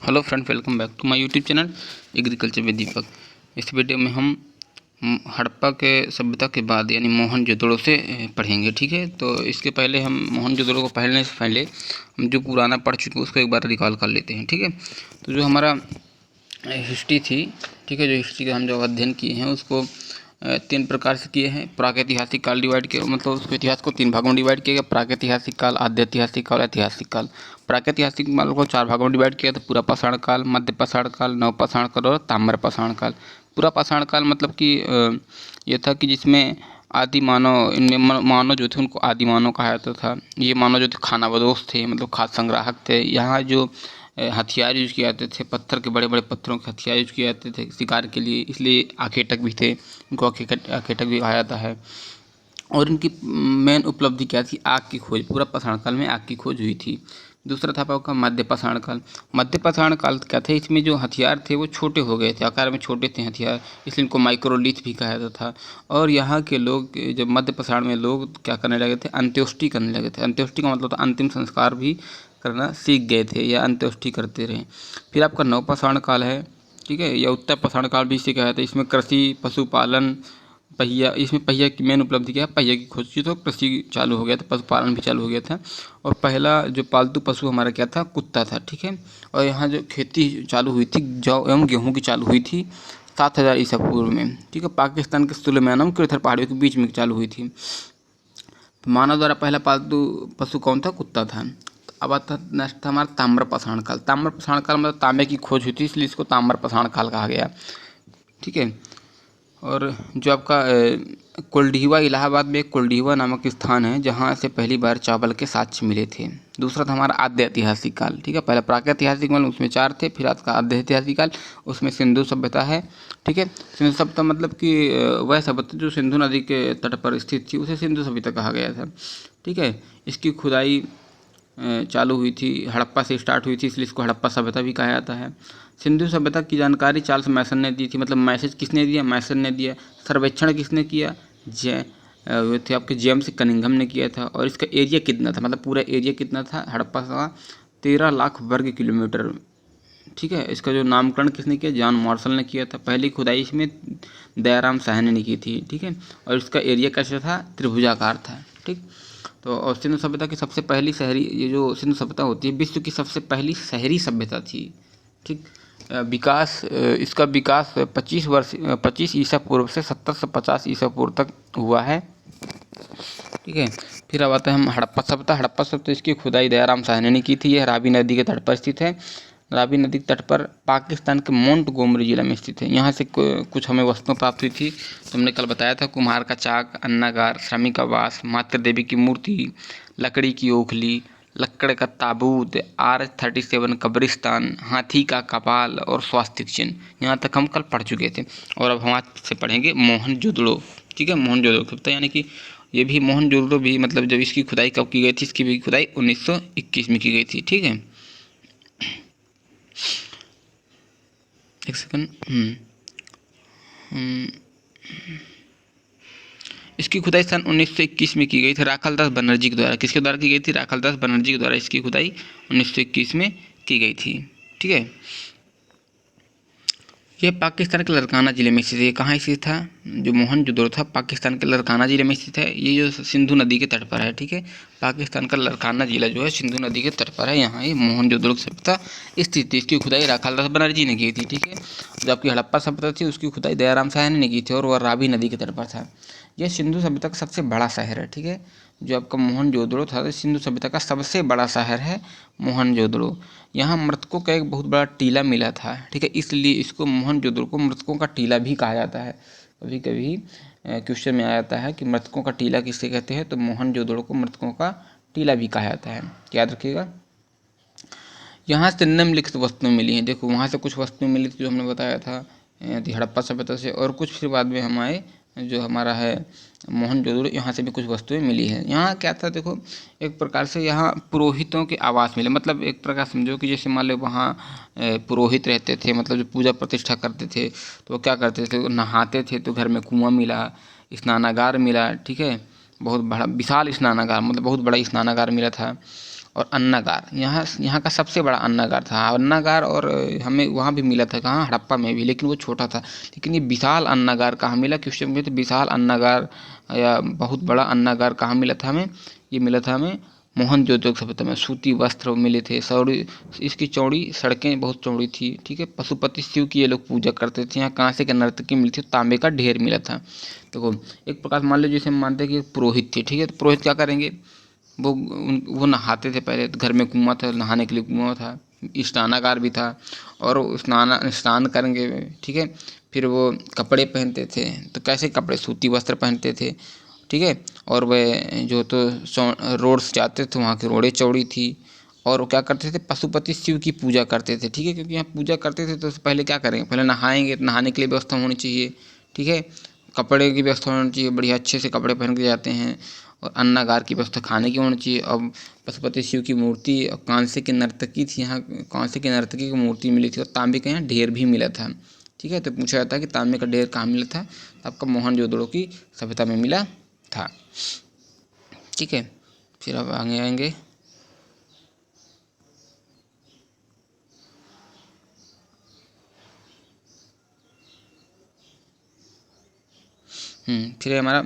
Hello friend, welcome back to my YouTube channel agriculture with Deepak. इस वीडियो में हम हड़प्पा के सभ्यता के बाद यानी मोहनजोदड़ो से पढ़ेंगे। ठीक है, तो इसके पहले हम मोहनजोदड़ो को पढ़ने से पहले हम जो पुराना पढ़ चुके हैं उसको एक बार रिकॉल कर लेते हैं। ठीक है, तो जो हमारा हिस्ट्री थी, ठीक है, जो हिस्ट्री का हम जो अध्ययन किए हैं उसको तीन प्रकार से किए हैं। प्रागैतिहासिक काल डिवाइड किया, मतलब उसको इतिहास को तीन भागों में डिवाइड किया गया। प्रागैतिहासिक काल, आद्य ऐतिहासिक काल, ऐतिहासिक काल। प्रागैतिहासिक काल को चार भागों में डिवाइड किया था। पूरा पाषाण काल, मध्य पाषाण काल, नव पाषाण काल और ताम्र पाषाण काल। पूरा पाषाण काल मतलब कि ये था कि जिसमें आदि मानव, इनमें मानव जो थे उनको आदि मानव कहा जाता था। ये मानव जो थे खानाबदोश थे, मतलब खाद्य संग्राहक थे। यहाँ जो हथियार यूज किए जाते थे, पत्थर के बड़े बड़े पत्थरों के हथियार यूज किए जाते थे शिकार के लिए, इसलिए आखेटक भी थे, इनको आखेटक भी कहा जाता है। और इनकी मेन उपलब्धि क्या थी? आग की खोज। पूरा पाषाण काल में आग की खोज हुई थी। दूसरा था आपका मध्य पाषाण काल। मध्य पाषाण काल क्या था? इसमें जो हथियार थे वो छोटे हो गए थे, आकार में छोटे थे हथियार, इसलिए इनको माइक्रोलिथ भी कहा जाता था। और यहाँ के लोग, जब मध्य पाषाण में लोग क्या करने लगे थे? अंत्योष्टि करने लगे थे। अंत्योष्टि का मतलब था अंतिम संस्कार भी करना सीख गए थे या अंत्योष्टि करते रहे। फिर आपका नव पाषाण काल है, ठीक है, या उत्तर पाषाण काल भी इसे कहा जाता है। इसमें कृषि, पशुपालन, पहिया, इसमें पहिया की मेन उपलब्धि क्या है? पहिया की खोज की, तो कृषि चालू हो गया था, पशुपालन भी चालू हो गया था। और पहला जो पालतू पशु हमारा क्या था? कुत्ता था। ठीक है, और यहाँ जो खेती चालू हुई थी, जौ एवं गेहूँ की चालू हुई थी 7000 ईसा पूर्व में। ठीक है, पाकिस्तान के सुलेमानम के इधर पहाड़ियों के बीच में चालू हुई थी। मानव द्वारा पहला पालतू पशु कौन था? कुत्ता था। अब आता नेक्स्ट था हमारा ताम्र पाषाण काल। ताम्र पाषाण काल मतलब तांबे की खोज हुई थी, इसलिए इसको ताम्र पाषाण काल कहा गया। ठीक है, और जो आपका कुलडीवा, इलाहाबाद में एक कुलडीवा नामक स्थान है जहाँ से पहली बार चावल के साक्ष्य मिले थे। दूसरा था हमारा आद्य ऐतिहासिक काल। ठीक है, पहला प्रागैतिहासिक काल, उसमें चार थे। फिर आपका आद्य ऐतिहासिक काल, उसमें सिंधु सभ्यता है। ठीक है, सिंधु सभ्यता मतलब कि वह सभ्यता जो सिंधु नदी के तट पर स्थित थी, उसे सिंधु सभ्यता कहा गया था। ठीक है, इसकी खुदाई चालू हुई थी, हड़प्पा से स्टार्ट हुई थी, इसलिए इसको हड़प्पा सभ्यता भी कहा जाता है। सिंधु सभ्यता की जानकारी चार्ल्स मैसन ने दी थी। मतलब मैसेज किसने दिया? मैसन ने दिया। सर्वेक्षण किसने किया? वो थे आपके जेम्स कनिंघम ने किया था। और इसका एरिया कितना था? मतलब पूरा एरिया कितना था हड़प्पा का? 13 लाख वर्ग किलोमीटर। ठीक है, इसका जो नामकरण किसने किया? जॉन मार्शल ने किया था। पहली खुदाई इसमें दयाराम साहनी ने की थी। ठीक है, और इसका एरिया कैसा था? त्रिभुजाकार था। ठीक, तो और सिंधु सभ्यता की सबसे पहली शहरी, ये जो सिंधु सभ्यता होती है विश्व की सबसे पहली शहरी सभ्यता थी। ठीक, विकास, इसका विकास 25 ईसा पूर्व से 7050 ईसा पूर्व तक हुआ है। ठीक है, फिर अब आता है हम हड़प्पा सभ्यता। हड़प्पा सभ्यता, इसकी खुदाई दयाराम साहनी ने की थी। यह रावी नदी के तट पर स्थित है। रावी नदी के तट पर पाकिस्तान के मोंटगोमरी जिला में स्थित है। यहाँ से कुछ हमें वस्तुएं प्राप्त हुई थी, तो हमने कल बताया था। कुम्हार का चाक, अन्नागार, श्रमिक आवास, मातृ देवी की मूर्ति, लकड़ी की ओखली, लक्कड़ का ताबूत, R37 कब्रिस्तान, हाथी का कपाल और स्वास्तिक चिन्ह। यहाँ तक हम कल पढ़ चुके थे। और अब हम आज से पढ़ेंगे मोहनजोदड़ो। ठीक है, मोहनजोदड़ो सभ्यता, यानी कि ये भी मोहनजोदड़ो भी, मतलब जब इसकी खुदाई कब की गई थी? इसकी भी खुदाई 1921 में की गई थी। ठीक है, एक सेकंड। इसकी खुदाई सन 1921 में की गई थी राखालदास बनर्जी के द्वारा। किसके द्वारा की गई थी? राखालदास बनर्जी के द्वारा इसकी खुदाई 1921 में की गई थी। ठीक है, यह पाकिस्तान के लरकाना जिले में स्थित है। कहाँ स्थित था? जो मोहनजोदड़ो था पाकिस्तान के लरकाना जिले में स्थित है। ये जो सिंधु नदी के तट पर है। ठीक है, पाकिस्तान का लरकाना जिला जो है सिंधु नदी के तट पर है। यहाँ ये मोहनजोदड़ो सभ्यता स्थित थी। इसकी खुदाई राखालदास बनर्जी ने की थी। ठीक है, जो आपकी हड़प्पा सभ्यता थी उसकी खुदाई दयाराम साहनी ने की थी, और वह रावी नदी के तट पर था। यह सिंधु सभ्यता का सबसे बड़ा शहर है। ठीक है, जो आपका मोहनजोदड़ो था तो सिंधु सभ्यता का सबसे बड़ा शहर है मोहनजोदड़ो। यहाँ मृतकों का एक बहुत बड़ा टीला मिला था। ठीक है, इसलिए इसको मोहनजोदड़ो को मृतकों का टीला भी कहा जाता है। कभी कभी क्वेश्चन में आ जाता है कि मृतकों का टीला किसे कहते हैं, तो मोहनजोदड़ो को मृतकों का टीला भी कहा जाता है, याद रखिएगा। यहाँ से निम्नलिखित वस्तुएं मिली हैं। देखो, वहाँ से कुछ वस्तुएं मिली थी जो हमने बताया था हड़प्पा सभ्यता से, और कुछ फिर बाद में हम आए जो हमारा है मोहनजोदड़ो, यहाँ से भी कुछ वस्तुएं मिली हैं। यहाँ क्या था? देखो, एक प्रकार से यहाँ पुरोहितों के आवास मिले। मतलब एक प्रकार समझो कि जैसे मान लो वहाँ पुरोहित रहते थे, मतलब जो पूजा प्रतिष्ठा करते थे, तो वो क्या करते थे? नहाते थे तो घर में कुआं मिला, स्नानागार मिला। ठीक है, बहुत बड़ा विशाल स्नानागार, मतलब बहुत बड़ा स्नानागार मिला था। और अन्नागार, यहाँ का सबसे बड़ा अन्नागार था। अन्नागार और हमें वहाँ भी मिला था, कहाँ, हड़प्पा में भी, लेकिन वो छोटा था। लेकिन ये विशाल अन्नागार कहाँ मिला, क्वेश्चन में तो विशाल अन्नागार या बहुत बड़ा अन्नागार कहाँ मिला था हमें, ये मिला था हमें मोहनजोदड़ो सभ्यता में। सूती वस्त्र मिले थे, चौड़ी, इसकी चौड़ी सड़कें बहुत चौड़ी थी, ठीक है। पशुपति शिव की ये लोग पूजा करते थे। यहाँ कांसे के नर्तकी मिली थी, तांबे का ढेर मिला था। देखो एक प्रकार मान लो जैसे हम मानते हैं कि पुरोहित थे, ठीक है, तो पुरोहित क्या करेंगे, वो नहाते थे पहले, तो घर में कुआं था, नहाने के लिए कुआं था, स्नानागार भी था, और स्नान करेंगे, ठीक है। फिर वो कपड़े पहनते थे, तो कैसे कपड़े, सूती वस्त्र पहनते थे, ठीक है। और वह जो तो रोड्स जाते थे, वहाँ की रोडें चौड़ी थी। और वो क्या करते थे, पशुपति शिव की पूजा करते थे, ठीक है। क्योंकि यहाँ पूजा करते थे तो पहले क्या करेंगे, पहले नहाएंगे, तो नहाने के लिए व्यवस्था होनी चाहिए, ठीक है। कपड़े की व्यवस्था होनी चाहिए, बढ़िया अच्छे से कपड़े पहन के जाते हैं। और अन्नागार की व्यवस्था खाने की होनी चाहिए। अब पशुपति शिव की मूर्ति और कांसे की नर्तकी थी, यहाँ कांसे की नर्तकी की मूर्ति मिली थी, और तांबे का यहाँ ढेर भी मिला था, ठीक है। तो पूछा जाता है कि तांबे का ढेर कहाँ मिला था, तो आपका मोहनजोदड़ो की सभ्यता में मिला था, ठीक है। फिर अब आगे आएंगे, फिर हमारा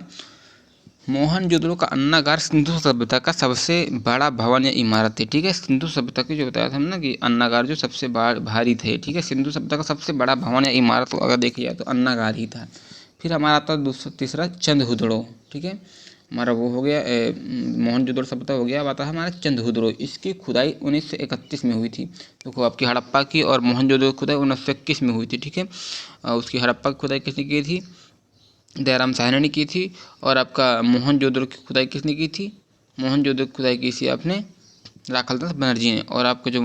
मोहनजोदड़ो का अन्नागार सिंधु सभ्यता का सबसे बड़ा भवन या इमारत है, ठीक है। सिंधु सभ्यता की जो बताया था हम ना कि अन्नागार जो सबसे भारी थे, ठीक है। सिंधु सभ्यता का सबसे बड़ा भवन या इमारत अगर देखा जाए तो अन्नागार ही था। फिर हमारा आता है दूसरा तीसरा चंद्रहुदड़ो, ठीक है। हमारा वो हो गया मोहनजोदड़ो सभ्यता हो गया। अब आता है हमारा चंद्रहुदड़ो, इसकी खुदाई 1931 में हुई थी। देखो आपकी हड़प्पा की और मोहनजोदड़ो की खुदाई 1921 में हुई थी, ठीक है। उसकी हड़प्पा की खुदाई किसने की थी, दयाराम साहनी ने की थी। और आपका मोहनजोदड़ो की खुदाई किसने की थी, मोहनजोदड़ो की खुदाई की थी आपने राखालदास बनर्जी ने। और आपका जो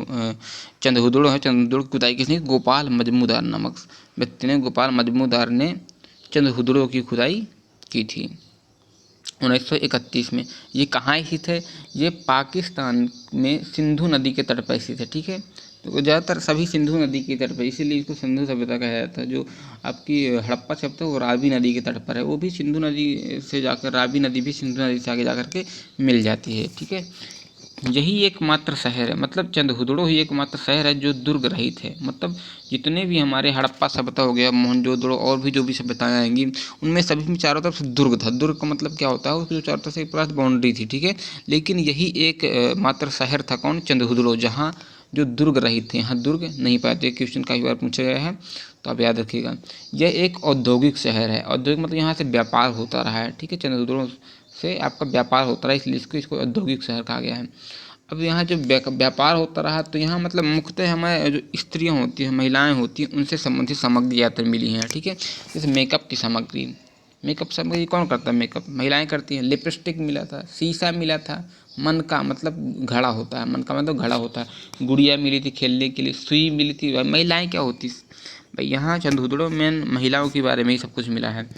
चंद्रहुदड़ो है, चंद्रहुदड़ो की खुदाई किसने, गोपाल मजमूदार नामक व्यक्ति ने, गोपाल मजमूदार ने चंद्रहुदड़ो की खुदाई की थी 1931 में। ये कहाँ स्थित है, ये पाकिस्तान में सिंधु नदी के तट पर स्थित है, ठीक है। तो ज़्यादातर सभी सिंधु नदी के तट पर, इसीलिए इसको सिंधु सभ्यता कहा जाता है। जो आपकी हड़प्पा सभ्यता है वो रावी नदी के तट पर है, वो भी सिंधु नदी से जाकर, रावी नदी भी सिंधु नदी से आगे जाकर के मिल जाती है, ठीक है। यही एकमात्र शहर है, मतलब चंद्रहुदड़ो ही एकमात्र शहर है जो दुर्ग रहित है। मतलब जितने भी हमारे हड़प्पा सभ्यता हो गया, मोहनजोदड़ो, और भी जो भी सभ्यताएं आएंगी, उनमें सभी में चारों तरफ से दुर्ग था। दुर्ग का मतलब क्या होता है, उसकी जो चारों तरफ से एक पूरा बाउंड्री थी, ठीक है। लेकिन यही एक मात्र शहर था, कौन, चंद्रहुदड़ो, जहाँ जो दुर्ग रहित थे। यहाँ दुर्ग नहीं पाए थे, क्वेश्चन कई बार पूछा गया है, तो आप याद रखिएगा। यह एक औद्योगिक शहर है, औद्योगिक मतलब यहाँ से व्यापार होता रहा है, ठीक है। चंद्रहुदड़ो से आपका व्यापार होता रहा, इसलिए इसको औद्योगिक शहर कहा गया है। अब यहाँ जो व्यापार होता रहा, तो यहाँ मतलब मुख्यतः हमारे जो स्त्रियाँ होती हैं, महिलाएं होती हैं, उनसे संबंधित सामग्री ज़्यादातर मिली हैं, ठीक है। जैसे मेकअप की सामग्री, मेकअप सामग्री कौन करता है, मेकअप महिलाएं करती हैं। लिपस्टिक मिला था, शीशा मिला था, मन का मतलब घड़ा होता है, मन का मतलब घड़ा होता है, गुड़िया मिली थी खेलने के लिए, सुई मिली थी। महिलाएं क्या होती भाई, यहाँ चंद्रहुदड़ो में महिलाओं के बारे में ही सब कुछ मिला है।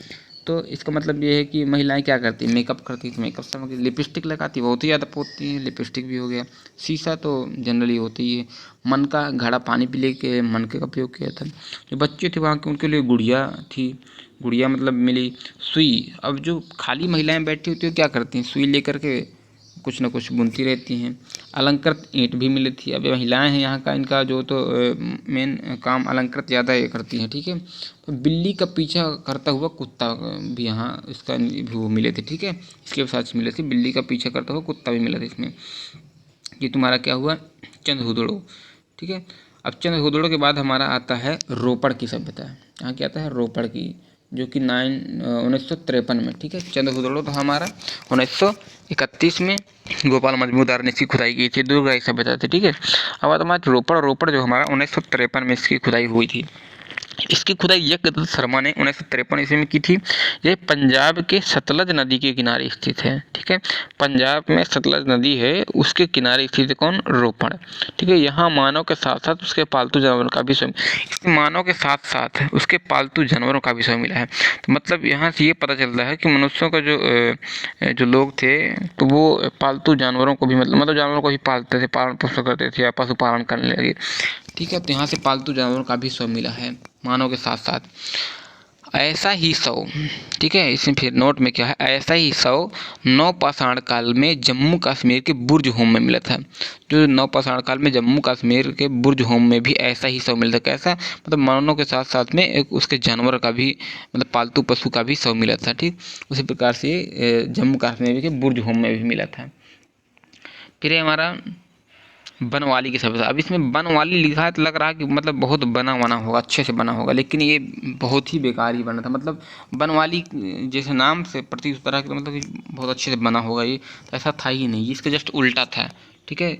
तो इसका मतलब ये है कि महिलाएं क्या करती हैं, मेकअप करती हैं, मेकअप सामग्री, लिपस्टिक लगाती, बहुत ही ज़्यादा पोतती हैं, लिपस्टिक भी हो गया। शीशा तो जनरली होती ही है। मन का घड़ा, पानी पीने के मन का उपयोग किया था। जो बच्चे थे वहाँ के, उनके लिए गुड़िया थी, गुड़िया मतलब मिली। सुई, अब जो खाली महिलाएं बैठी होती है क्या करती हैं, सुई लेकर के कुछ ना कुछ बुनती रहती हैं। अलंकृत ईंट भी मिली थी। अब महिलाएं हैं यहाँ का, इनका जो तो मेन काम अलंकृत ज़्यादा ये करती हैं, ठीक है। तो बिल्ली का पीछा करता हुआ कुत्ता भी यहाँ इसका भी वो मिले थे, ठीक है। इसके साथ मिले थे, बिल्ली का पीछा करता हुआ कुत्ता भी मिला था इसमें। ये तुम्हारा क्या हुआ, चंद्रहुदड़ो, ठीक है। अब चंद्रहुदड़ो के बाद हमारा आता है रोपड़ की सभ्यता। यहाँ क्या आता है, रोपड़ की, जो कि 1953 में, ठीक है। चंद्रहुदड़ो तो हमारा 1931 में गोपाल मजमूदार ने इसकी खुदाई की थी, दुर्ग सभ्यता थी, ठीक है। अब आता हमारा रोपड़, रोपड़ जो हमारा 1953 में इसकी खुदाई हुई थी। इसकी खुदाई यज्ञदत्त शर्मा ने 1953 ईस्वी में की थी। यह पंजाब के सतलज नदी के किनारे स्थित है, ठीक है। पंजाब में सतलज नदी है, उसके किनारे स्थित है कौन, रोपड़, ठीक है। यहाँ मानव के साथ साथ उसके पालतू जानवरों का भी इसमें मानव के साथ साथ उसके पालतू जानवरों का भी समय मिला है। तो मतलब यहाँ से ये पता चलता है कि मनुष्यों का जो लोग थे, तो वो पालतू जानवरों को भी मतलब जानवरों को भी पालते थे, पालन पोषण करते थे या पशुपालन करने लगे, ठीक है। तो यहाँ से पालतू जानवरों का भी स्वयं मिला है, मानव के साथ साथ। ऐसा ही शव, ठीक है, इसमें फिर नोट में क्या है, ऐसा ही शव नवपाषाण काल में जम्मू कश्मीर के बुर्ज होम में मिला था। जो नवपाषाण काल में जम्मू कश्मीर के बुर्ज होम में भी ऐसा ही शव मिला था। कैसा, मतलब मानव के साथ साथ में एक उसके जानवर का भी, मतलब पालतू पशु का भी शव मिला था। ठीक, उसी प्रकार से जम्मू कश्मीर के बुर्ज होम में भी मिला था। फिर ये हमारा बनवाली की सभ्यता। अब इसमें बनवाली लिखा है तो लग रहा है कि मतलब बहुत बना बना होगा, अच्छे से बना होगा, लेकिन ये बहुत ही बेकार ही बना था। मतलब बनवाली जैसे नाम से प्रतीत होता रहा कि मतलब कि बहुत अच्छे से बना होगा, ये तो ऐसा था ही नहीं, इसका जस्ट उल्टा था। ठीक है,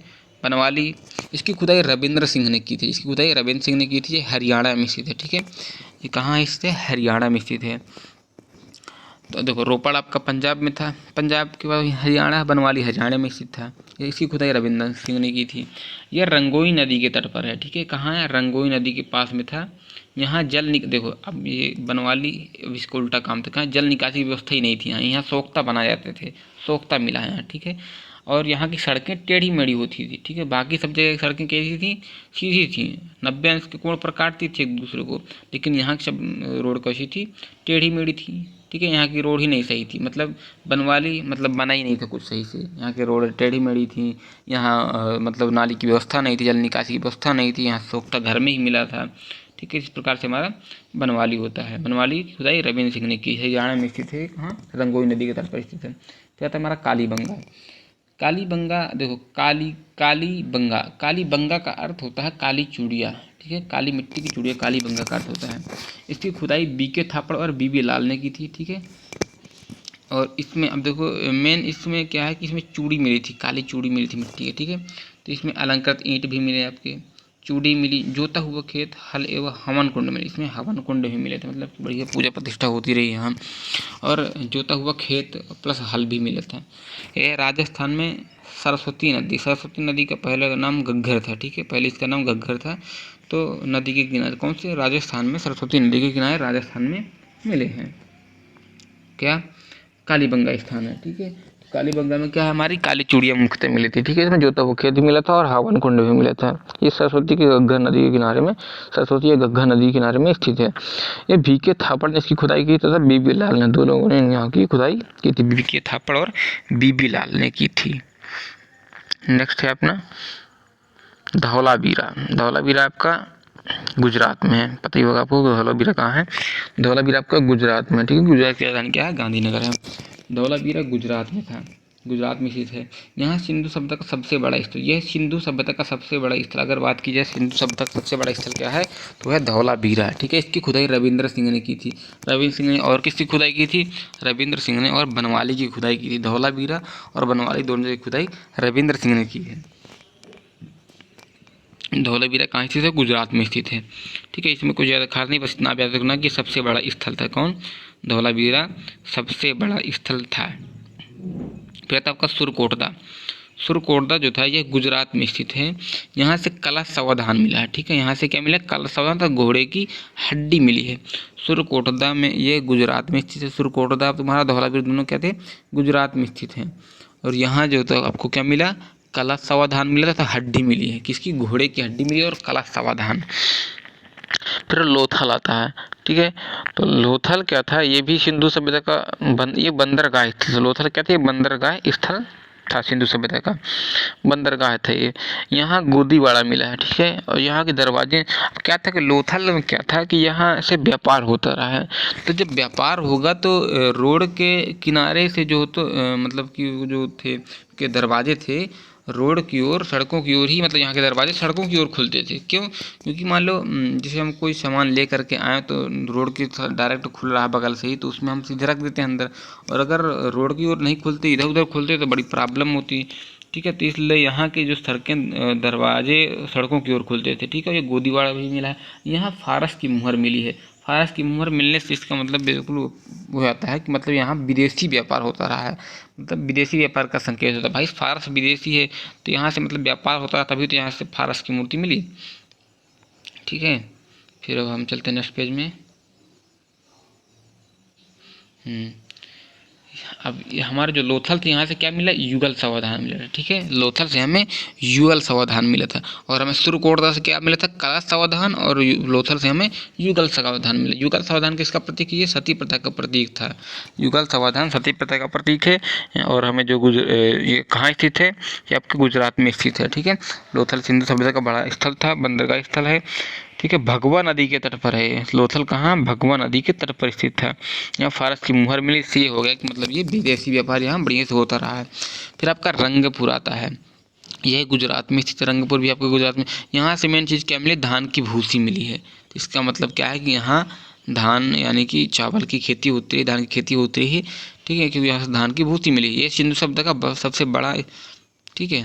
बनवाली, इसकी खुदाई रविंद्र सिंह ने की थी। इसकी खुदाई रविंद्र सिंह ने की थी। ये हरियाणा में स्थित है। ठीक है, ये कहाँ स्थित है, हरियाणा में स्थित है। तो देखो रोपड़ आपका पंजाब में था, पंजाब के बाद हरियाणा, बनवाली हरियाणा में स्थित था। इसकी खुदाई रविंद्र सिंह ने की थी। यह रंगोई नदी के तट पर है। ठीक है, कहाँ है, रंगोई नदी के पास में था। यहाँ देखो अब ये बनवाली, इसको उल्टा काम था, कहाँ जल निकासी की व्यवस्था ही नहीं थी। यहाँ सोख्ता बनाए जाते थे, सोख्ता मिला है यहाँ। ठीक है, और यहाँ की सड़कें टेढ़ी मेढ़ी होती थी। ठीक है, बाकी सब जगह की सड़कें कैसी थी, सीधी थी, 90 अंश के कोण पर काटती थी एक दूसरे को, लेकिन यहाँ की सब रोड कैसी थी, टेढ़ी मेढ़ी थी। ठीक है, यहाँ की रोड ही नहीं सही थी, मतलब बनवाली मतलब बना ही नहीं था कुछ सही से। यहाँ की रोड टेढ़ी मेढ़ी थी। यहाँ मतलब नाली की व्यवस्था नहीं थी, जल निकासी की व्यवस्था नहीं थी। यहाँ सोख्ता घर में ही मिला था। ठीक है, इस प्रकार से हमारा बनवाली होता है। बनवाली की खुदाई रविंद्र सिंह ने की, हरियाणा में स्थित है। कहाँ, रंगोई नदी के तट पर स्थित है। फिर आता है हमारा कालीबंगा। कालीबंगा, देखो कालीबंगा, कालीबंगा का अर्थ होता है काली चूड़िया। ठीक है, काली मिट्टी की चूड़िया कालीबंगा का अर्थ होता है। इसकी खुदाई बीके थापड़ और बीबी लाल ने की थी। ठीक है, और इसमें अब देखो मेन इसमें क्या है कि इसमें चूड़ी मिली थी, काली चूड़ी मिली थी मिट्टी की। ठीक है, तो इसमें अलंकृत ईंट भी मिले आपके, चूड़ी मिली, जोता हुआ खेत, हल एवं हवन कुंड मिले। इसमें हवन कुंड भी मिले थे, मतलब बढ़िया पूजा प्रतिष्ठा होती रही यहाँ। और जोता हुआ खेत प्लस हल भी मिला था। ये राजस्थान में सरस्वती नदी, सरस्वती नदी का पहले का नाम घग्गर था। ठीक है, पहले इसका नाम घग्गर था। तो नदी के किनारे कौन से, राजस्थान में सरस्वती नदी के किनारे राजस्थान में मिले हैं। क्या, कालीबंगा स्थान है। ठीक है, कालीबंगा में क्या है, हमारी काली चूड़ियाँ मुख्यतः मिली थी। ठीक है, इसमें जोता हुआ खेत भी मिला था और हवन कुंड भी मिला था। ये सरस्वती की घग्गर नदी के किनारे में, सरस्वती या घग्गर नदी के किनारे में स्थित है। ये बीके थापड़ ने इसकी खुदाई की तथा बीबी लाल ने, दो लोगों ने यहाँ की खुदाई की थी, बीके थापड़ और बीबी लाल ने की थी। नेक्स्ट है अपना धौलावीरा। धौलावीरा आपका गुजरात में है, पता ही होगा आपको धौलावीरा कहाँ है। धौलावीरा आपका गुजरात में। ठीक है, गुजरात की राजधानी क्या है, गांधीनगर है। धौलावीरा गुजरात में था, गुजरात में स्थित है। यहाँ सिंधु सभ्यता का सबसे बड़ा स्थल, यह सिंधु सभ्यता का सबसे बड़ा स्थल, अगर बात की जाए सिंधु सभ्यता का सबसे बड़ा स्थल क्या है तो है धौलावीरा। ठीक है, इसकी खुदाई रविंद्र सिंह ने की थी। रविंद्र सिंह ने और किसकी खुदाई की थी, रविंद्र सिंह ने और बनवाली की खुदाई की थी। धौलावीरा और बनवाली दोनों की खुदाई रविंद्र सिंह ने की है। धौलावीरा कहाँ स्थित है, गुजरात में स्थित है। ठीक है, इसमें कुछ ज़्यादा खास नहीं, बस इतना याद रखना कि सबसे बड़ा स्थल था कौन, धौलावीरा सबसे बड़ा स्थल था। फिर था आपका सुरकोटदा। सुरकोटदा जो था यह गुजरात में स्थित है। यहाँ से कला संवर्धन मिला है। ठीक है, यहाँ से क्या मिला, कला संवर्धन था, घोड़े की हड्डी मिली है। सुरकोटदा में, ये गुजरात में स्थित है। सुरकोटदा तुम्हारा धौलावीरा दोनों क्या थे, गुजरात में स्थित हैं। और यहाँ जो था आपको क्या मिला, कला संवर्धन मिला था, हड्डी मिली है, किसकी, घोड़े की हड्डी मिली और कला संवर्धन। फिर लोथल आता है। ठीक है, तो लोथल क्या था, ये भी सिंधु सभ्यता का ये बंदरगाह स्थल, लोथल क्या था, ये बंदरगाह स्थल था सिंधु सभ्यता का, बंदरगाह था ये। यहाँ गोदीवाड़ा मिला है। ठीक है, और यहाँ के दरवाजे, क्या था कि लोथल में क्या था कि यहाँ से व्यापार होता रहा है। तो जब व्यापार होगा तो रोड के किनारे से जो तो मतलब कि वो जो थे के दरवाजे थे रोड की ओर, सड़कों की ओर ही, मतलब यहाँ के दरवाजे सड़कों की ओर खुलते थे। क्यों, क्योंकि मान लो जैसे हम कोई सामान ले करके आए तो रोड के डायरेक्ट खुल रहा है बगल से ही, तो उसमें हम सीधे रख देते हैं अंदर। और अगर रोड की ओर नहीं खुलते, इधर उधर खुलते तो बड़ी प्रॉब्लम होती। ठीक है, तो इसलिए यहाँ के जो सड़कें, दरवाजे सड़कों की ओर खुलते थे। ठीक है, ये गोदीवाड़ा भी मिला है। यहाँ फारस की मुहर मिली है। फारस की मुहर मिलने से इसका मतलब बिल्कुल हो जाता है कि मतलब यहाँ विदेशी व्यापार होता रहा है, मतलब विदेशी व्यापार का संकेत होता है। भाई फारस विदेशी है तो यहाँ से मतलब व्यापार होता है, तभी तो यहाँ से फारस की मूर्ति मिली। ठीक है, फिर अब हम चलते हैं नेक्स्ट पेज में। अब ये हमारा जो लोथल था यहाँ से क्या मिला, युगल सावधान मिला था। ठीक है, लोथल से हमें युगल सावधान मिला था, और हमें सूर्यकोटदा से क्या मिला था, कलश सावधान, और लोथल से हमें युगल सावधान मिला। युगल सावधान किसका प्रतीक है, ये सती प्रथा का प्रतीक था। युगल सावधान सती प्रथा का प्रतीक है, और हमें जो ये कहाँ स्थित है, ये आपके गुजरात में स्थित है। ठीक है, लोथल सिंधु सभ्यता का बड़ा स्थल था, बंदरगाह स्थल है। ठीक है, भगवा नदी के तट पर है लोथल, कहाँ, भगवा नदी के तट पर स्थित था। यहाँ फारस की मुहर मिली, इससे ये हो गया कि मतलब ये विदेशी व्यापार यहाँ बढ़िया से होता रहा है। फिर आपका रंगपुर आता है, यह गुजरात में स्थित, रंगपुर भी आपको गुजरात में। यहाँ से मेन चीज़ क्या मिली, धान की भूसी मिली है। तो इसका मतलब क्या है कि यहाँ धान यानी कि चावल की खेती होती है, धान की खेती होती है। ठीक है, क्योंकि यहाँ से धान की भूसी मिली। ये सिंधु सभ्यता का सबसे बड़ा, ठीक है,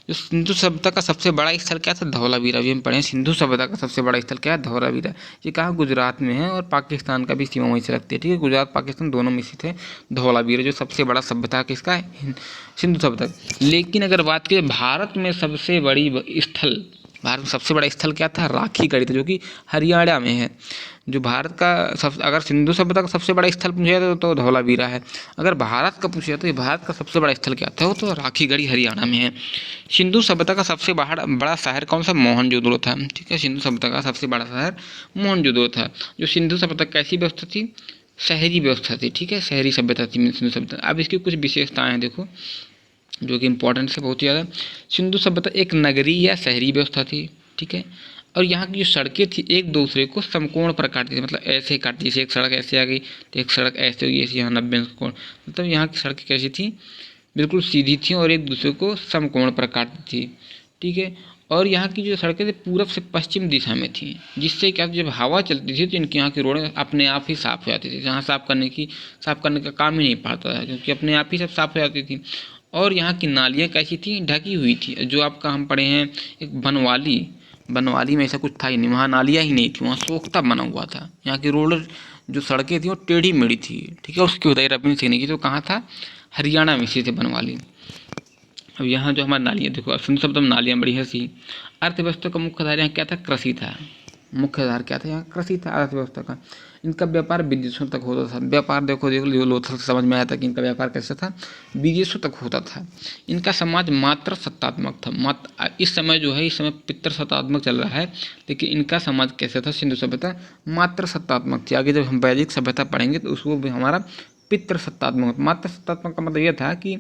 जो सिंधु सभ्यता का सबसे बड़ा स्थल क्या था, धौलावीरा। अभी हम पढ़े सिंधु सभ्यता का सबसे बड़ा स्थल क्या है, धौलावीरा। ये कहाँ, गुजरात में है, और पाकिस्तान का भी सीमा वहीं से लगती है। ठीक है, गुजरात पाकिस्तान दोनों में स्थित है धौलावीरा, जो सबसे बड़ा सभ्यता किसका है, सिंधु सभ्यता। लेकिन अगर बात करें भारत में सबसे बड़ी स्थल, भारत में सबसे बड़ा स्थल क्या था, राखी गढ़ी था, जो कि हरियाणा में है। जो भारत का अगर सिंधु सभ्यता का सबसे बड़ा स्थल पूछा जाए तो धौलावीरा है। अगर भारत का पूछा तो ये भारत का सबसे बड़ा स्थल क्या था, वो तो राखी गढ़ी हरियाणा में है। सिंधु सभ्यता का सबसे बड़ा शहर कौन सा, मोहनजोदड़ो था। ठीक है, सिंधु सभ्यता का सबसे बड़ा शहर मोहनजोदड़ो था। जो सिंधु सभ्यता कैसी व्यवस्था थी, शहरी व्यवस्था थी। ठीक है, शहरी सभ्यता थी सिंधु सभ्यता। अब इसकी कुछ विशेषताएं हैं देखो, जो कि इंपॉर्टेंट है बहुत ज़्यादा। सिंधु सभ्यता एक नगरीय या शहरी व्यवस्था थी। ठीक है, और यहाँ की जो सड़कें थी एक दूसरे को समकोण पर काटती थी, मतलब ऐसे काटती, जैसे एक सड़क ऐसे आ गई तो एक सड़क ऐसे होगी, ऐसे यहाँ 90 कोण, मतलब यहाँ की सड़कें कैसी थी, बिल्कुल सीधी थी और एक दूसरे को समकोण पर काटती थी। ठीक है, और यहाँ की जो सड़कें थी पूरब से पश्चिम दिशा में थी, जिससे क्या, जब हवा चलती थी तो इनकी यहाँ की रोडें अपने आप ही साफ़ हो जाती थी। जहाँ साफ़ करने का काम ही नहीं पड़ता था, क्योंकि अपने आप ही सब साफ़ हो जाती थी। और यहाँ की नालियाँ कैसी थी, ढकी हुई थी। जो आपका हम पढ़े हैं एक बनवाली में ऐसा कुछ था ही नहीं, वहाँ नालियाँ ही नहीं थी, वहाँ सोख्ता बना हुआ था। यहाँ की रोड जो सड़कें थी वो टेढ़ी मेढ़ी थी। ठीक है, उसकी खुदाई रविंद्र सिंह ने की, तो कहाँ था, हरियाणा में स्थित है बनवाली। अब यहाँ जो हमारी नालियाँ देखो, अब सिंधु सभ्यता में नालियाँ बड़ी है सी। अर्थव्यवस्था का मुख्य आधार यहाँ क्या था, कृषि था। मुख्य आधार क्या था, यहाँ कृषि था अर्थव्यवस्था का। इनका व्यापार विदेशों तक होता था। व्यापार देखो लोथल से समझ में आया था कि इनका व्यापार कैसा था, विदेशों तक होता था। इनका समाज मात्र सत्तात्मक था। इस समय जो है, इस समय पितृ सत्तात्मक चल रहा है, लेकिन इनका समाज कैसा था, सिंधु सभ्यता मात्र सत्तात्मक थी। आगे जब हम वैदिक सभ्यता पढ़ेंगे तो उसको भी हमारा पितृ सत्तात्मक। मात्र सत्तात्मक का मतलब यह था कि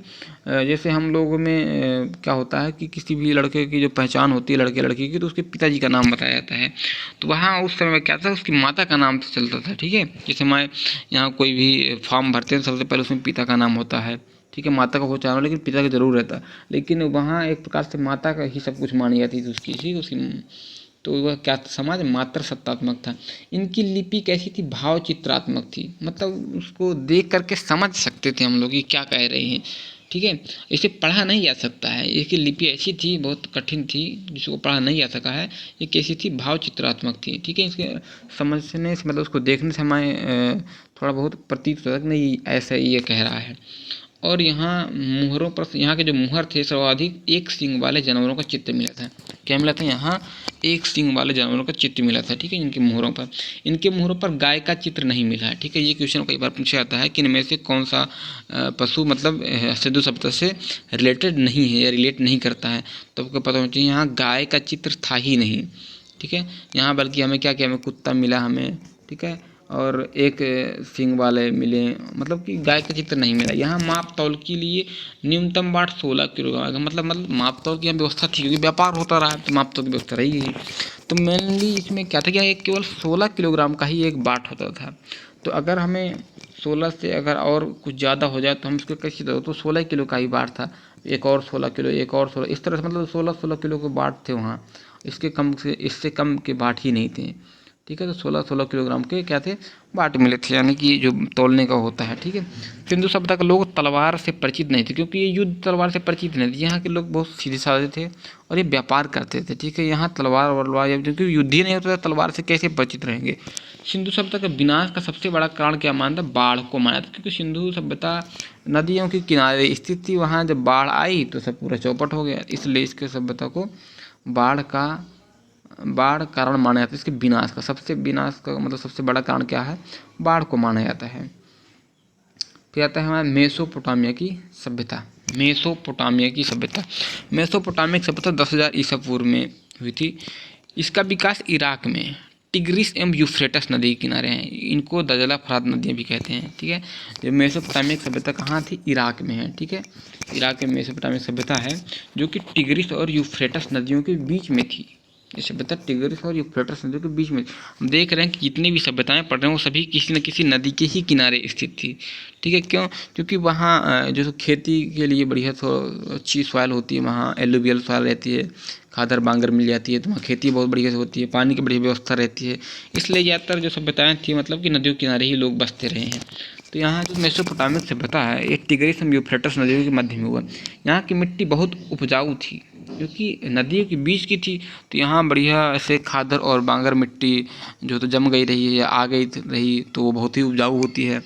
जैसे हम लोगों में क्या होता है कि किसी भी लड़के की जो पहचान होती है, लड़के लड़की की, तो उसके पिताजी का नाम बताया जाता है। तो वहाँ उस समय में क्या था, उसकी माता का नाम से चलता था। ठीक है, जैसे मैं यहाँ कोई भी फॉर्म भरते हैं सबसे पहले उसमें पिता का नाम होता है। ठीक है, माता का हो चाहे लेकिन पिता का जरूर रहता है। लेकिन वहाँ एक प्रकार से माता का ही सब कुछ मानी जाती थी उसकी। तो वह क्या समाज मात्र सत्तात्मक था। इनकी लिपि कैसी थी, भाव चित्रात्मक थी, मतलब उसको देख करके समझ सकते थे हम लोग कि क्या कह रहे हैं। ठीक है, इसे पढ़ा नहीं जा सकता है। इसकी लिपि ऐसी थी, बहुत कठिन थी, जिसको पढ़ा नहीं जा सका है। ये कैसी थी, भाव चित्रात्मक थी। ठीक है, इसके समझने से मतलब उसको देखने से हमें थोड़ा बहुत प्रतीत होता है कि नहीं ऐसा ये कह रहा है। और यहाँ मुहरों पर, यहाँ के जो मुहर थे सर्वाधिक एक सींग वाले जानवरों का चित्र मिला था। क्या मिला था, यहाँ एक सींग वाले जानवरों का चित्र मिला था। ठीक है, इनके मुहरों पर गाय का चित्र नहीं मिला है। ठीक है, ये क्वेश्चन कई बार पूछा जाता है कि इनमें से कौन सा पशु मतलब सिंधु सभ्यता से रिलेटेड नहीं है या रिलेट नहीं करता है। तो आपको पता होना चाहिए यहाँ गाय का चित्र था ही नहीं। ठीक है, यहाँ बल्कि हमें क्या हमें कुत्ता मिला हमें। ठीक है, और एक सींग वाले मिले, मतलब कि गाय का चित्र नहीं मिला। यहाँ माप तौल के लिए न्यूनतम बाट 16 किलोग्राम आएगा। मतलब माप तौल की यहाँ व्यवस्था थी, क्योंकि व्यापार होता रहा तो माप तौल की व्यवस्था रही। तो मेनली इसमें क्या था कि एक केवल 16 किलोग्राम का ही एक बाट होता था। तो अगर हमें 16 से अगर और कुछ ज़्यादा हो जाए तो हम उसको कैसे दो, तो 16 किलो का ही बाट था। एक और 16 किलो, एक और 16, इस तरह से मतलब 16 किलो के बाट थे वहाँ। इससे कम के बाट ही नहीं थे। ठीक है, तो 16 किलोग्राम के क्या थे, बाट मिले थे, यानी कि जो तौलने का होता है। ठीक है, सिंधु सभ्यता के लोग तलवार से परिचित नहीं थे, क्योंकि ये युद्ध तलवार से परिचित नहीं थे। यहाँ के लोग बहुत सीधे साधे थे और ये व्यापार करते थे। ठीक है, यहाँ तलवार वलवार, क्योंकि युद्ध ही नहीं होता था, तलवार से कैसे परिचित रहेंगे। सिंधु सभ्यता का विनाश का सबसे बड़ा कारण क्या मानता, बाढ़ को माना था, क्योंकि सिंधु सभ्यता नदियों के किनारे स्थित थी। वहाँ जब बाढ़ आई तो सब पूरा चौपट हो गया, इसलिए इसके सभ्यता को बाढ़ कारण माना जाता है। इसके विनाश का मतलब सबसे बड़ा कारण क्या है, बाढ़ को माना जाता है। फिर आता है हमारा मेसोपोटामिया की सभ्यता। मेसोपोटामिया की सभ्यता, मेसोपोटामिया की सभ्यता 10,000 ईसा पूर्व में हुई थी। इसका विकास इराक में टिग्रिस एवं यूफ्रेटस नदी के किनारे हैं, इनको दजला फरात नदियाँ भी कहते हैं। ठीक है, जो मेसोपोटामिया की सभ्यता कहाँ थी, इराक में है। ठीक है, इराक में मेसोपोटामिया सभ्यता है जो कि टिग्रिस और यूफ्रेटस नदियों के बीच में थी। ये सभ्यता टिग्रिस और यूफ्रेटस नदियों के बीच में, हम देख रहे हैं कि जितनी भी सभ्यताएं पढ़ रहे हैं वो सभी किसी न किसी नदी के ही किनारे स्थित थी। ठीक है, क्यों, क्योंकि वहाँ जो खेती के लिए बढ़िया थोड़ा अच्छी सॉइल होती है, वहाँ एलुवियल सॉइल रहती है, खादर बांगर मिल जाती है, तो वहाँ खेती बहुत बढ़िया से होती है, पानी की बढ़िया व्यवस्था रहती है, इसलिए ज़्यादातर जो सभ्यताएं थी मतलब कि नदियों के किनारे ही लोग बसते रहे हैं। तो यहाँ जो मेसोपोटामिया सभ्यता है ये टिग्रिस एवं यूफ्रेटस नदियों के मध्य में हुआ। यहाँ की मिट्टी बहुत उपजाऊ थी क्योंकि नदियों के बीच की थी, तो यहाँ बढ़िया ऐसे खादर और बांगर मिट्टी जो तो जम गई रही है या आ गई रही तो वो बहुत ही उपजाऊ होती है।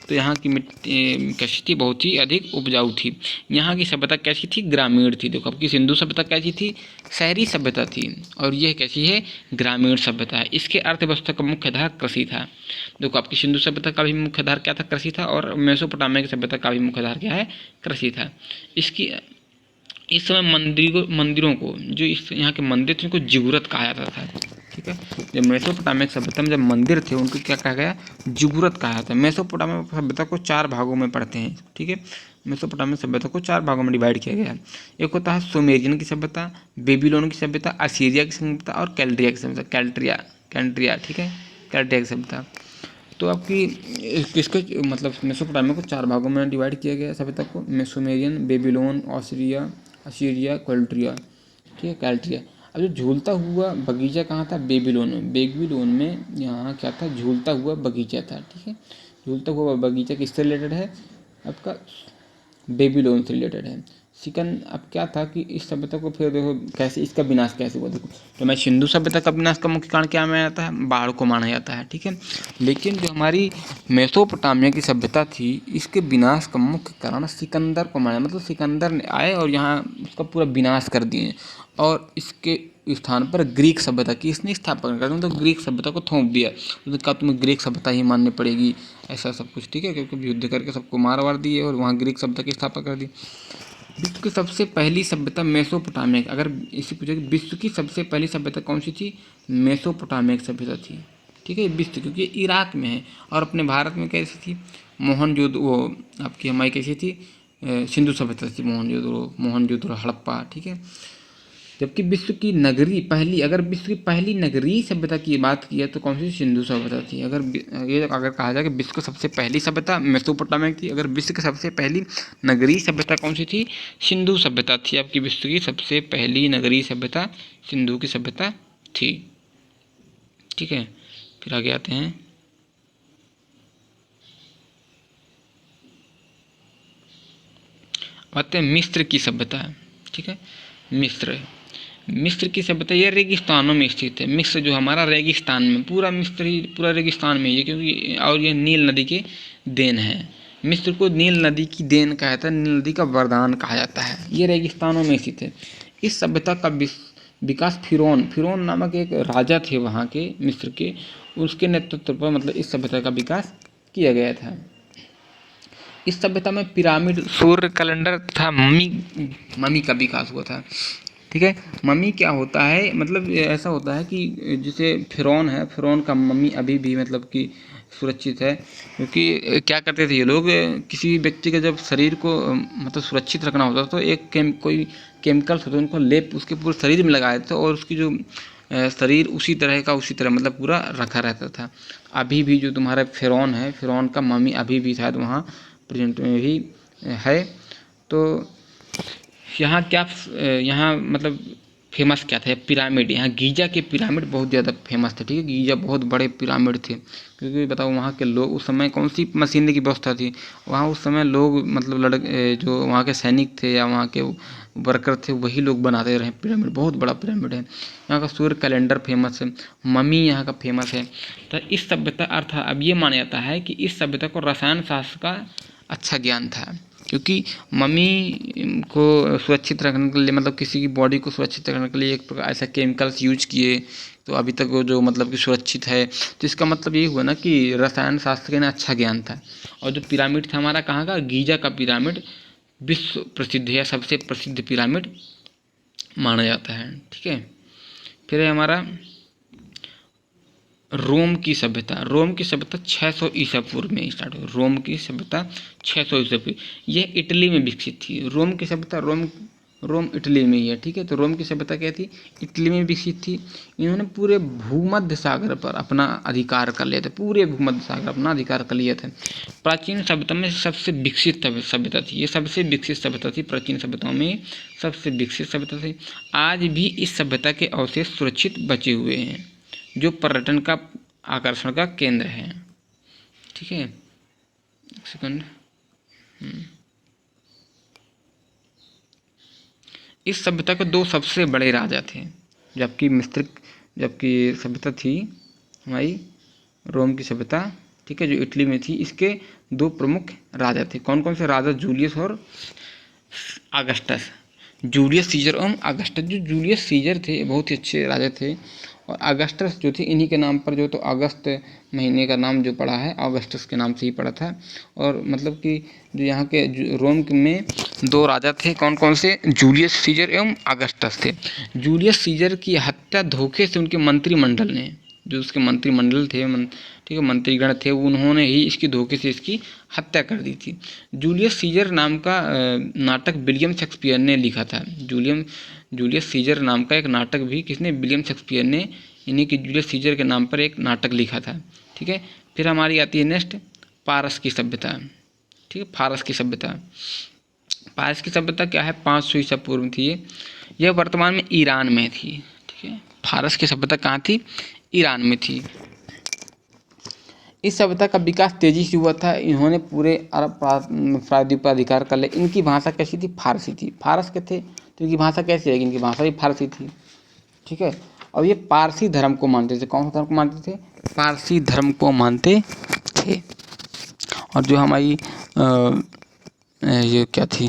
तो यहाँ की मिट्टी कैसी थी, बहुत ही अधिक उपजाऊ थी। यहाँ की सभ्यता कैसी थी, ग्रामीण थी। देखो आपकी सिंधु सभ्यता कैसी थी, शहरी सभ्यता थी, और यह कैसी है, ग्रामीण सभ्यता है। इसके अर्थव्यवस्था का मुख्य आधार कृषि था। देखो आपकी सिंधु सभ्यता का भी मुख्य आधार क्या था, कृषि था, और मेसोपोटामिया की सभ्यता का भी मुख्य आधार क्या है, कृषि था। इसकी इस समय मंदिरों को जो इस यहाँ के मंदिर थे उनको जिगुरत कहा जाता था। ठीक है, जब मेसोपोटामिया सभ्यता में जब मंदिर थे उनको क्या कहा गया, जिगुरत कहा जाता है। मेसोपोटामिया सभ्यता को 4 भागों में पढ़ते हैं। ठीक है, मेसोपोटामिया सभ्यता को 4 भागों में डिवाइड किया गया है। एक होता है सुमेरियन की सभ्यता, बेबीलोन की सभ्यता, असीरिया की सभ्यता और कैल्ड्रिया की सभ्यता, कैल्ड्रिया। ठीक है, कैल्ड्रिया की सभ्यता। तो आपकी इसको मतलब मेसोपोटामिया को 4 भागों में डिवाइड किया गया सभ्यता को, सुमेरियन, बेबीलोन, असीरिया, कैल्ड्रिया। ठीक है, कैल्ड्रिया। अब जो झूलता हुआ बगीचा कहाँ था, बेबीलोन में। बेबीलोन में यहाँ क्या था, झूलता हुआ बगीचा था। ठीक है, झूलता हुआ बगीचा किससे रिलेटेड है, आपका बेबीलोन से रिलेटेड है। सिकन अब क्या था कि इस सभ्यता को फिर देखो कैसे इसका विनाश कैसे हुआ। देखो तो मैं सिंधु सभ्यता का विनाश का मुख्य कारण क्या माना जाता है, बाढ़ को माना जाता है। ठीक है, लेकिन जो हमारी मेसोपोटामिया की सभ्यता थी इसके विनाश का मुख्य कारण सिकंदर को माना, मतलब सिकंदर ने आए और यहाँ उसका पूरा विनाश कर दिए, और इसके स्थान पर ग्रीक सभ्यता की इसने स्थापना कर दी, मतलब ग्रीक सभ्यता को थोप दिया। तो कहा तुम्हें ग्रीक सभ्यता ही माननी पड़ेगी, ऐसा सब कुछ। ठीक है, क्योंकि युद्ध करके सबको मार वार दिए और वहाँ ग्रीक सभ्यता की स्थापना कर दी। विश्व की सबसे पहली सभ्यता मेसोपोटामिया, अगर इसी पूछे कि विश्व की सबसे पहली सभ्यता कौन सी थी, मेसोपोटामिया की सभ्यता थी। ठीक है, विश्व क्योंकि इराक में है, और अपने भारत में कैसी थी, वो आपकी हमारी कैसी थी, सिंधु सभ्यता थी, मोहनजोदड़ो, हड़प्पा। ठीक है, जबकि विश्व की नगरी पहली, अगर विश्व की पहली नगरीय सभ्यता की बात की है तो कौन सी, सिंधु सभ्यता थी। अगर कहा जाए कि विश्व की सबसे पहली सभ्यता मेसोपोटामिया थी, अगर विश्व की सबसे पहली नगरीय सभ्यता कौन सी थी, सिंधु सभ्यता थी। आपकी विश्व की सबसे पहली नगरीय सभ्यता सिंधु की सभ्यता थी। ठीक है, फिर आगे आते हैं। मिस्र की सभ्यता। ठीक है, मिस्र की सभ्यता ये रेगिस्तानों में स्थित है। मिस्र जो हमारा रेगिस्तान में, पूरा मिस्र ही पूरा रेगिस्तान में ही है, क्योंकि और ये नील नदी के देन है। मिस्र को नील नदी की देन कहा जाता है, नील नदी का वरदान कहा जाता है। ये रेगिस्तानों में स्थित है। इस सभ्यता का विकास फिरौन नामक एक राजा थे वहाँ के मिस्र के, उसके नेतृत्व पर मतलब इस सभ्यता का विकास किया गया था। इस सभ्यता में पिरामिड, सूर्य कैलेंडर तथा मम्मी का विकास हुआ था। ठीक है, मम्मी क्या होता है, मतलब ऐसा होता है कि जैसे फिरौन है, फिरौन का मम्मी अभी भी मतलब कि सुरक्षित है, क्योंकि क्या करते थे ये लोग, किसी भी व्यक्ति का जब शरीर को मतलब सुरक्षित रखना होता तो कोई केमिकल्स होते उनको लेप उसके पूरे शरीर में लगाए थे, और उसकी जो शरीर उसी तरह मतलब पूरा रखा रहता था। अभी भी जो तुम्हारा फिरौन है, फिरौन का मम्मी अभी भी शायद वहाँ प्रेजेंट में भी है। तो यहाँ मतलब फेमस क्या था, पिरामिड। यहाँ गीजा के पिरामिड बहुत ज़्यादा फेमस थे। ठीक है, गीजा बहुत बड़े पिरामिड थे, क्योंकि बताओ वहाँ के लोग उस समय कौन सी मशीनरी की व्यवस्था थी, वहाँ उस समय लोग मतलब जो वहाँ के सैनिक थे या वहाँ के वर्कर थे वही लोग बनाते रहे पिरामिड। बहुत बड़ा पिरामिड है। यहाँ का सूर्य कैलेंडर फेमस है, मम्मी यहाँ का फेमस है। तो इस सभ्यता अब ये माना जाता है कि इस सभ्यता को रसायन शास्त्र का अच्छा ज्ञान था, क्योंकि मम्मी को सुरक्षित रखने के लिए, मतलब किसी की बॉडी को सुरक्षित रखने के लिए एक प्रकार ऐसा केमिकल्स यूज किए, तो अभी तक वो जो मतलब कि सुरक्षित है। तो इसका मतलब ये हुआ ना कि रसायन शास्त्र का ना अच्छा ज्ञान था। और जो पिरामिड था हमारा कहाँ का, गीजा का पिरामिड विश्व प्रसिद्ध है, सबसे प्रसिद्ध पिरामिड माना जाता है। ठीक है, फिर है हमारा रोम की सभ्यता। रोम की सभ्यता 600 ईसा पूर्व में स्टार्ट हुई। रोम की सभ्यता 600 ईसा पूर्व, यह इटली में विकसित थी। रोम की सभ्यता, रोम इटली में ही है। ठीक है, तो रोम की सभ्यता क्या थी, इटली में विकसित थी। इन्होंने पूरे भूमध्य सागर पर अपना अधिकार कर लिया था, पूरे भूमध्य सागर अपना अधिकार कर लिया था। प्राचीन सभ्यता में सबसे विकसित सभ्यता थी ये, सबसे विकसित सभ्यता थी। प्राचीन सभ्यताओं में सबसे विकसित सभ्यता थी। आज भी इस सभ्यता के अवशेष सुरक्षित बचे हुए हैं, जो पर्यटन का आकर्षण का केंद्र है। ठीक है, एक सेकंड। इस सभ्यता के दो सबसे बड़े राजा थे, जबकि सभ्यता थी हमारी रोम की सभ्यता, ठीक है, जो इटली में थी, इसके दो प्रमुख राजा थे। कौन कौन से राजा, जूलियस और अगस्टस। जूलियस सीजर और अगस्टस। जो जूलियस सीजर थे बहुत ही अच्छे राजा थे, और अगस्टस जो थे इन्हीं के नाम पर, जो तो अगस्त महीने का नाम जो पड़ा है अगस्टस के नाम से ही पड़ा था। और मतलब कि जो यहाँ के रोम में दो राजा थे, कौन कौन से, जूलियस सीजर एवं अगस्टस थे। जूलियस सीजर की हत्या धोखे से उनके मंत्रिमंडल ने, जो उसके मंत्रिमंडल थे, ठीक है, मंत्रीगण थे, उन्होंने ही इसकी धोखे से इसकी हत्या कर दी थी। जूलियस सीजर नाम का नाटक विलियम शेक्सपियर ने लिखा था। जूलियस सीजर नाम का एक नाटक भी किसने, विलियम शेक्सपियर ने, इन्हीं की जूलियस सीजर के नाम पर एक नाटक लिखा था। ठीक है, फिर हमारी आती है नेक्स्ट पारस की सभ्यता। ठीक है, फारस की सभ्यता। पारस की सभ्यता क्या है, 500 ईसा पूर्व थी यह वर्तमान में ईरान में थी। ठीक है, फारस की सभ्यता कहाँ थी, ईरान में थी। इस सभ्यता का विकास तेजी से हुआ था। इन्होंने पूरे अरब प्रायद्वीप पर अधिकार कर लिया। इनकी भाषा कैसी थी, फारसी थी। फारस के थे तो इनकी भाषा कैसी है, इनकी भाषा भी फारसी थी। ठीक है, और ये पारसी धर्म को मानते थे। कौन सा धर्म को मानते थे, पारसी धर्म को मानते थे। और जो हमारी ये क्या थी,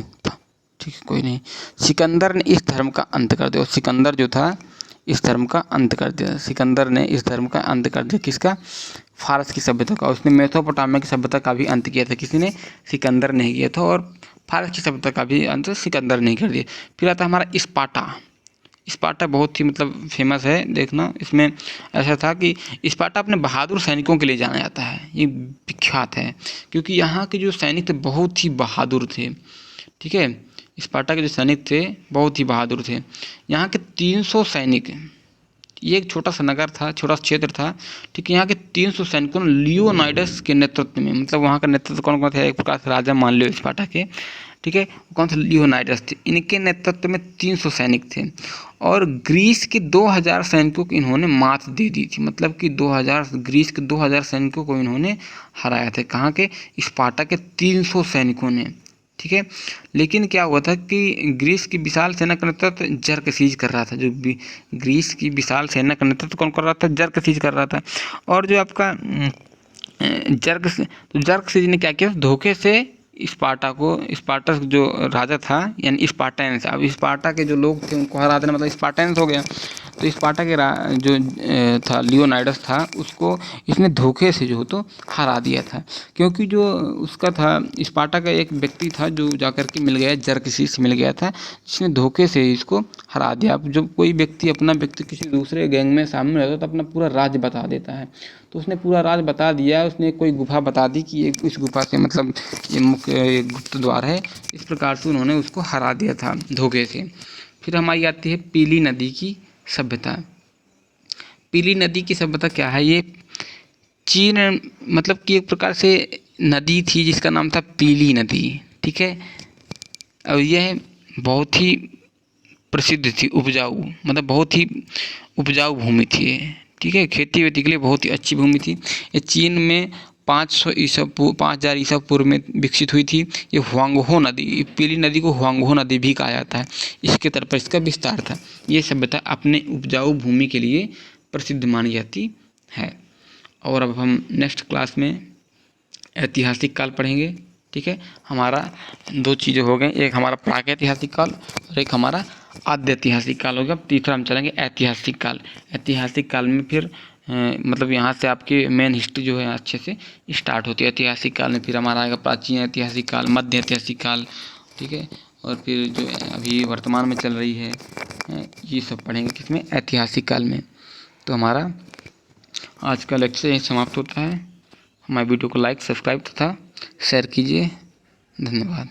ठीक है कोई नहीं, सिकंदर ने इस धर्म का अंत कर दिया। सिकंदर जो था इस धर्म का अंत कर दिया। सिकंदर ने इस धर्म का अंत कर दिया, किसका, फारस की सभ्यता का। उसने मेसोपोटामिया की सभ्यता का भी अंत किया था। किसी ने, सिकंदर ने किया था। और फारस की सभ्यता का भी अंत सिकंदर ने कर दिया। फिर आता हमारा स्पार्टा। स्पार्टा बहुत ही मतलब फेमस है, देखना इसमें ऐसा था कि स्पार्टा अपने बहादुर सैनिकों के लिए जाना जाता है। ये विख्यात है क्योंकि यहाँ के जो सैनिक थे बहुत ही बहादुर थे। ठीक है, स्पार्टा के जो सैनिक थे बहुत ही बहादुर थे। यहाँ के 300 सैनिक, ये एक छोटा सा नगर था, छोटा सा क्षेत्र था। ठीक है, यहाँ के 300 सैनिकों ने लियोनाइडस के नेतृत्व में, मतलब वहाँ का नेतृत्व कौन कौन था, एक प्रकार से राजा मान लो स्पार्टा के। ठीक है, कौन सा, लियोनाइडस थे। इनके नेतृत्व में 300 सैनिक थे और ग्रीस के 2000 सैनिकों को इन्होंने मात दे दी थी। मतलब कि 2000 ग्रीस के 2000 सैनिकों को इन्होंने हराया था। कहाँ के, स्पार्टा के 300 सैनिकों ने। ठीक है, लेकिन क्या हुआ था कि ग्रीस की विशाल सेना का नेतृत्व जरकसीज कर रहा था। जो ग्रीस की विशाल सेना का नेतृत्व कौन कर रहा था, जरकसीज कर रहा था। और जो आपका जरकसीज ने क्या किया, धोखे से स्पार्टस जो राजा था, यानी स्पार्टन्स, अब स्पार्टा के जो लोग थे उनको हरा देना मतलब स्पार्टन्स हो गया। तो स्पार्टा के जो था लियोनाइडस था, उसको इसने धोखे से जो तो हरा दिया था। क्योंकि जो उसका था, स्पार्टा का एक व्यक्ति था जो जाकर के मिल गया, जरकसीस मिल गया था, जिसने धोखे से इसको हरा दिया। अब जब कोई व्यक्ति किसी दूसरे गैंग में शामिल रहता है तो अपना पूरा राज बता देता है। तो उसने पूरा राज बता दिया। उसने कोई गुफा बता दी कि इस गुफा से मतलब ये मुख्य गुप्त द्वार है। इस प्रकार से उन्होंने उसको हरा दिया था धोखे से। फिर हमारी आती है पीली नदी की सभ्यता। पीली नदी की सभ्यता क्या है, ये चीन मतलब कि एक प्रकार से नदी थी जिसका नाम था पीली नदी। ठीक है, और यह बहुत ही प्रसिद्ध थी, उपजाऊ, मतलब बहुत ही उपजाऊ भूमि थी। ठीक है, खेती वेती के लिए बहुत ही अच्छी भूमि थी। ये चीन में 5000 ईसा पूर्व में विकसित हुई थी। ये हुआंगहो नदी, पीली नदी को हुआंगहो नदी भी कहा जाता है। इसके तरफ पर इसका विस्तार था। ये सभ्यता अपने उपजाऊ भूमि के लिए प्रसिद्ध मानी जाती है। और अब हम नेक्स्ट क्लास में ऐतिहासिक काल पढ़ेंगे। ठीक है, हमारा 2 चीज़ें हो गई, एक हमारा प्रागैतिहासिक काल और एक हमारा आद्यैतिहासिक काल हो गया। अब तीसरा हम चलेंगे ऐतिहासिक काल। ऐतिहासिक काल में फिर मतलब यहाँ से आपकी मेन हिस्ट्री जो है अच्छे से स्टार्ट होती है। ऐतिहासिक काल में फिर हमारा आएगा प्राचीन ऐतिहासिक काल, मध्य ऐतिहासिक काल, ठीक है, और फिर जो अभी वर्तमान में चल रही है, ये सब पढ़ेंगे किसमें, ऐतिहासिक काल में। तो हमारा आज का लेक्चर यहीं समाप्त होता है। हमारे वीडियो को लाइक, सब्सक्राइब तथा शेयर कीजिए। धन्यवाद।